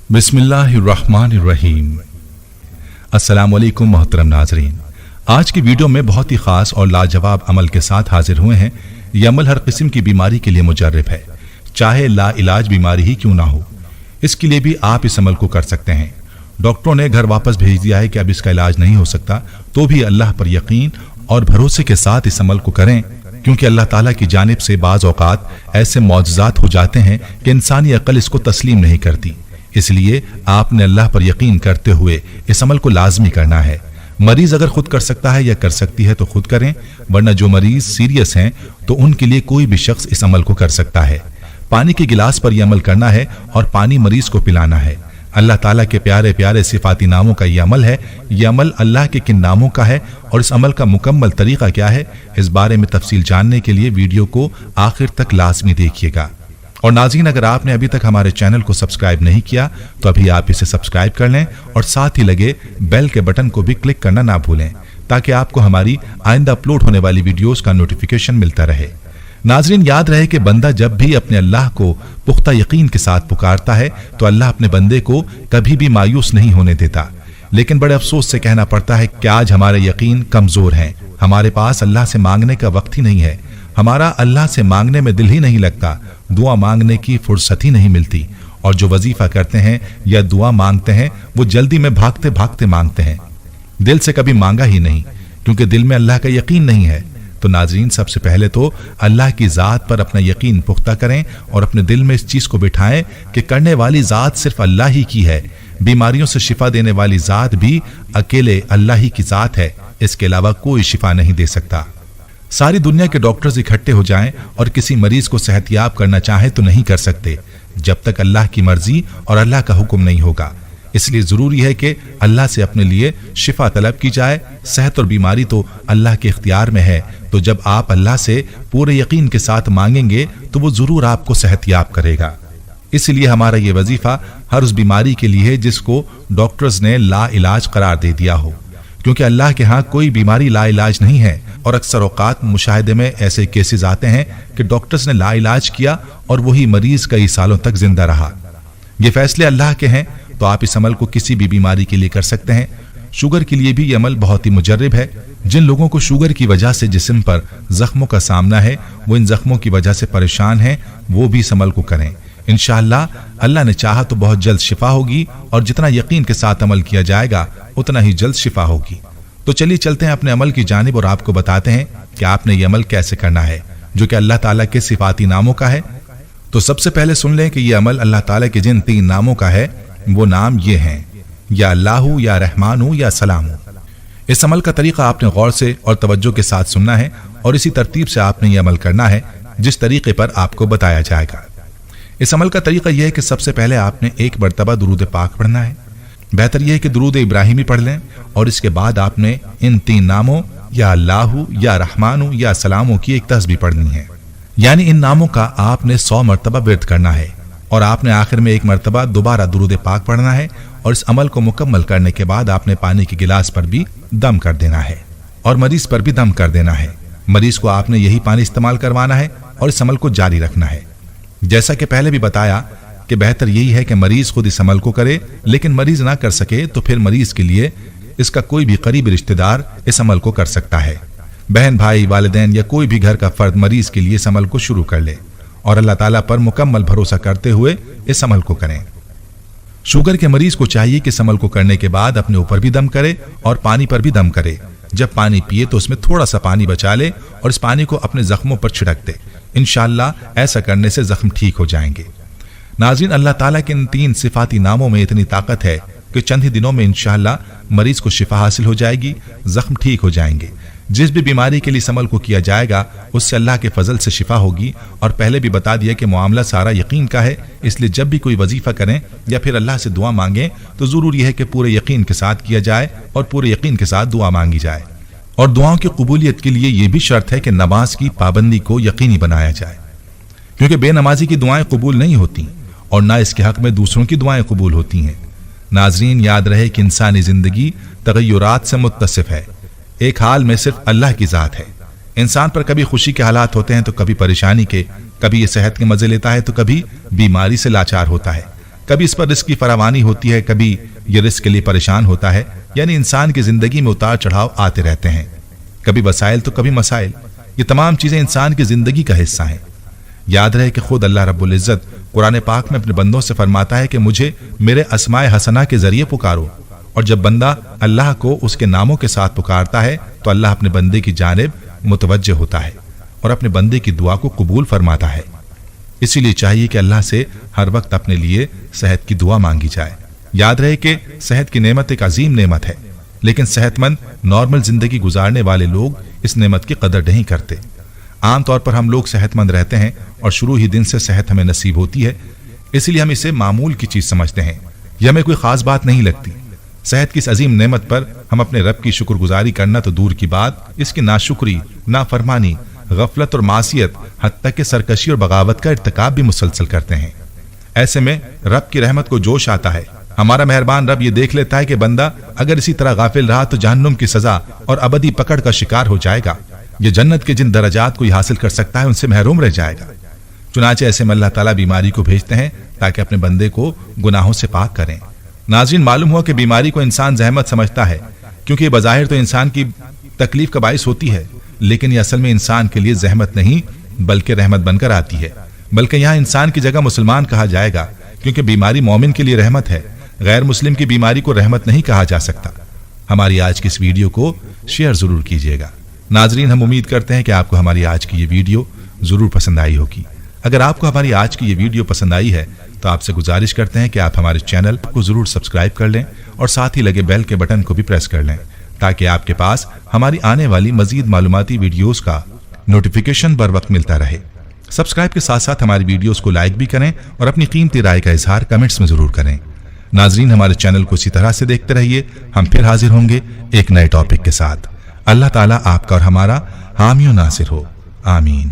बिस्मिल्लाहिर्रहमानिर्रहीम। अस्सलाम वालेकुम मोहतरम नाजरीन, आज की वीडियो में बहुत ही खास और लाजवाब अमल के साथ हाजिर हुए हैं। ये अमल हर किस्म की बीमारी के लिए मुजर्रब है, चाहे ला इलाज बीमारी ही क्यों ना हो। इसके लिए भी आप इस अमल को कर सकते हैं। डॉक्टरों ने घर वापस भेज दिया है कि अब इसका इलाज नहीं हो सकता, तो भी अल्लाह पर यकीन और भरोसे के साथ इस अमल को करें, क्योंकि अल्लाह ताला की जानिब से बाज़ औक़ात ऐसे मौजज़ात हो जाते हैं कि इंसानी अक्ल इसको तस्लीम नहीं करती। इसलिए आपने अल्लाह पर यकीन करते हुए इस अमल को लाजमी करना है। मरीज अगर खुद कर सकता है या कर सकती है तो खुद करें, वरना जो मरीज सीरियस हैं तो उनके लिए कोई भी शख्स इस अमल को कर सकता है। पानी के गिलास पर यह अमल करना है और पानी मरीज को पिलाना है। अल्लाह ताला के प्यारे प्यारे सिफाती नामों का यह अमल है। यह अमल अल्लाह के किन नामों का है और इस अमल का मुकम्मल तरीका क्या है, इस बारे में तफसील जानने के लिए वीडियो को आखिर तक लाजमी देखिएगा। और नाज़रीन, अगर आपने अभी तक हमारे चैनल को सब्सक्राइब नहीं किया तो अभी आप इसे सब्सक्राइब कर लें और साथ ही लगे बेल के बटन को भी क्लिक करना ना भूलें, ताकि आपको हमारी आइंदा अपलोड होने वाली वीडियोस का नोटिफिकेशन मिलता रहे। नाज़रीन, याद रहे कि बंदा जब भी अपने अल्लाह को पुख्ता यकीन के साथ पुकारता है तो अल्लाह अपने बंदे को कभी भी मायूस नहीं होने देता। लेकिन बड़े अफसोस से कहना पड़ता है कि आज हमारे यकीन कमजोर हैं, हमारे पास अल्लाह से मांगने का वक्त ही नहीं है, हमारा अल्लाह से मांगने में दिल ही नहीं लगता, दुआ मांगने की फुर्सत ही नहीं मिलती, और जो वजीफा करते हैं या दुआ मांगते हैं वो जल्दी में भागते भागते मांगते हैं, दिल से कभी मांगा ही नहीं, क्योंकि दिल में अल्लाह का यकीन नहीं है। तो नाजरीन, सबसे पहले तो अल्लाह की ज़ात पर अपना यकीन पुख्ता करें और अपने दिल में इस चीज़ को बिठाएं कि करने वाली ज़ात सिर्फ अल्लाह ही की है। बीमारियों से शिफा देने वाली ज़ात भी अकेले अल्लाह ही की ज़ात है, इसके अलावा कोई शिफा नहीं दे सकता। सारी दुनिया के डॉक्टर्स इकट्ठे हो जाएं और किसी मरीज को सेहतयाब करना चाहें तो नहीं कर सकते, जब तक अल्लाह की मर्जी और अल्लाह का हुक्म नहीं होगा। इसलिए जरूरी है कि अल्लाह से अपने लिए शिफा तलब की जाए। सेहत और बीमारी तो अल्लाह के इख्तियार में है, तो जब आप अल्लाह से पूरे यकीन के साथ मांगेंगे तो वो जरूर आपको सेहतयाब करेगा। इसलिए हमारा ये वजीफा हर उस बीमारी के लिए है जिसको डॉक्टर्स ने ला इलाज करार दे दिया हो, क्योंकि अल्लाह के यहाँ कोई बीमारी ला इलाज नहीं है। और अक्सर औकात मुशाहिदे में ऐसे केसेस आते हैं कि डॉक्टर्स ने ला इलाज किया और वही मरीज कई सालों तक जिंदा रहा। ये फैसले अल्लाह के हैं, तो आप इस अमल को किसी भी बीमारी के लिए कर सकते हैं। शुगर के लिए भी ये अमल बहुत ही मुजर्रब है। जिन लोगों को शुगर की वजह से जिस्म पर जख्मों का सामना है, वो इन जख्मों की वजह से परेशान हैं, वो भी इस अमल को करें। इंशाअल्लाह अल्लाह ने चाहा तो बहुत जल्द शिफा होगी, और जितना यकीन के साथ अमल किया जाएगा उतना ही जल्द शिफा होगी। तो चलिए चलते हैं अपने अमल की जानिब और आपको बताते हैं कि आपने ये अमल कैसे करना है, जो कि अल्लाह ताला के सिफाती नामों का है। तो सबसे पहले सुन लें कि ये अमल अल्लाह ताला के जिन 3 नामों का है, वो नाम ये हैं, या अल्लाहु, या रहमानु, या सलामु। इस अमल का तरीका आपने गौर से और तवज्जो के साथ सुनना है और इसी तरतीब से आपने ये अमल करना है जिस तरीके पर आपको बताया जाएगा। इस अमल का तरीका यह है कि सबसे पहले आपने एक मरतबा दुरूद पाक पढ़ना है। बेहतर यह है कि दुरूद इब्राहिमी पढ़ लें और इसके बाद आपने इन 3 नामों या अल्लाहु, या रहमानु, या सलामु की एक तस्बीह पढ़नी है। यानी इन नामों का आपने 100 मरतबा विर्द करना है और आपने आखिर में एक मरतबा दोबारा दुरूद पाक पढ़ना है। और इस अमल को मुकम्मल करने के बाद आपने पानी के गिलास पर भी दम कर देना है और मरीज पर भी दम कर देना है। मरीज को आपने यही पानी इस्तेमाल करवाना है और इस अमल को जारी रखना है। जैसा कि पहले भी बताया कि बेहतर यही है कि मरीज खुद इस अमल को करे, लेकिन मरीज ना कर सके तो फिर मरीज के लिए इसका कोई भी करीबी रिश्तेदार इस अमल को कर सकता है। बहन, भाई, वालिदैन या कोई भी घर का फर्द मरीज के लिए इस अमल को शुरू कर ले और अल्लाह ताला पर मुकम्मल भरोसा करते हुए इस अमल को करें। शुगर के मरीज को चाहिए कि इस अमल को करने के बाद अपने ऊपर भी दम करे और पानी पर भी दम करे। जब पानी पिए तो उसमें थोड़ा सा पानी बचा ले और इस पानी को अपने जख्मों पर छिड़क दे। इंशाअल्लाह ऐसा करने से जख्म ठीक हो जाएंगे। नाज़रीन, अल्लाह ताला के इन 3 सिफाती नामों में इतनी ताकत है कि चंद ही दिनों में इंशाअल्लाह मरीज को शिफा हासिल हो जाएगी, जख्म ठीक हो जाएंगे। जिस भी बीमारी के लिए इस अमल को किया जाएगा उससे अल्लाह के फजल से शिफा होगी। और पहले भी बता दिया कि मामला सारा यकीन का है, इसलिए जब भी कोई वजीफा करें या फिर अल्लाह से दुआ मांगें तो जरूरी है कि पूरे यकीन के साथ किया जाए और पूरे यकीन के साथ दुआ मांगी जाए। और दुआओं की कबूलियत के लिए यह भी शर्त है कि नमाज की पाबंदी को यकीनी बनाया जाए, क्योंकि बेनमाजी की दुआएं कबूल नहीं होती और ना इसके हक में दूसरों की दुआएं कबूल होती हैं। नाजरीन, याद रहे कि इंसानी जिंदगी तगय्युरात से मुत्तसिफ है। एक हाल में सिर्फ अल्लाह की जात है। इंसान पर कभी खुशी के हालात होते हैं तो कभी परेशानी के, कभी ये सेहत के मजे लेता है तो कभी बीमारी से लाचार होता है, कभी इस पर रिस्क की फरावानी होती है, कभी ये रिस्क के लिए परेशान होता है। यानी इंसान की जिंदगी में उतार चढ़ाव आते रहते हैं, कभी वसाइल तो कभी मसाइल। ये तमाम चीजें इंसान की जिंदगी का हिस्सा हैं। याद रहे कि खुद अल्लाह रब्बुल इज्जत कुरान पाक में अपने बंदों से फरमाता है कि मुझे मेरे अस्माए हसना के जरिए पुकारो, और जब बंदा अल्लाह को उसके नामों के साथ पुकारता है तो अल्लाह अपने बंदे की जानिब मुतवज्जे होता है और अपने बंदे की दुआ को कबूल फरमाता है। इसीलिए चाहिए कि अल्लाह से हर वक्त अपने लिए सेहत की दुआ मांगी जाए। याद रहे कि सेहत की नेमत एक अजीम नेमत है, लेकिन सेहतमंद नॉर्मल जिंदगी गुजारने वाले लोग इस नेमत की कदर नहीं करते। आमतौर पर हम लोग सेहतमंद रहते हैं और शुरू ही दिन से सेहत हमें नसीब होती है, इसलिए हम इसे मामूल की चीज समझते हैं। यह हमें कोई खास बात नहीं लगती। सेहत की इस अजीम नेमत पर हम अपने रब की शुक्रगुजारी करना तो दूर की बात, इसकी नाशुक्री, नाफरमानी, गफलत और मासियत, हत्ता कि सरकशी और बगावत का इर्तिकाब भी मुसलसल करते हैं। ऐसे में रब की रहमत को जोश आता है। हमारा मेहरबान रब ये देख लेता है कि बंदा अगर इसी तरह गाफिल रहा तो जहन्नुम की सजा और अबदी पकड़ का शिकार हो जाएगा। ये जन्नत के जिन दर्जात को हासिल कर सकता है उनसे महरूम रह जाएगा। चुनाचे ऐसे में अल्लाह ताला बीमारी को भेजते हैं ताकि अपने बंदे को गुनाहों से पाक करें। नाज़रीन, मालूम हुआ कि बीमारी को इंसान जहमत समझता है, क्योंकि ये बज़ाहिर तो इंसान की तकलीफ का बाइस होती है, लेकिन ये असल में इंसान के लिए जहमत नहीं बल्कि रहमत बनकर आती है। बल्कि यहाँ इंसान की जगह मुसलमान कहा जाएगा, क्योंकि बीमारी मोमिन के लिए रहमत है। गैर मुस्लिम की बीमारी को रहमत नहीं कहा जा सकता। हमारी आज की इस वीडियो को शेयर जरूर कीजिएगा। नाजरीन, हम उम्मीद करते हैं कि आपको हमारी आज की ये वीडियो जरूर पसंद आई होगी। अगर आपको हमारी आज की ये वीडियो पसंद आई है तो आपसे गुजारिश करते हैं कि आप हमारे चैनल को जरूर सब्सक्राइब कर लें और साथ ही लगे बेल के बटन को भी प्रेस कर लें, ताकि आपके पास हमारी आने वाली मजीद मालूमाती वीडियोस का नोटिफिकेशन बर वक्त मिलता रहे। सब्सक्राइब के साथ साथ हमारी वीडियोस को लाइक भी करें और अपनी कीमती राय का इजहार कमेंट्स में जरूर करें। नाजरीन, हमारे चैनल को इसी तरह से देखते रहिए। हम फिर हाजिर होंगे एक नए टॉपिक के साथ। अल्लाह ताला आपका और हमारा हामी और नासिर हो। आमीन।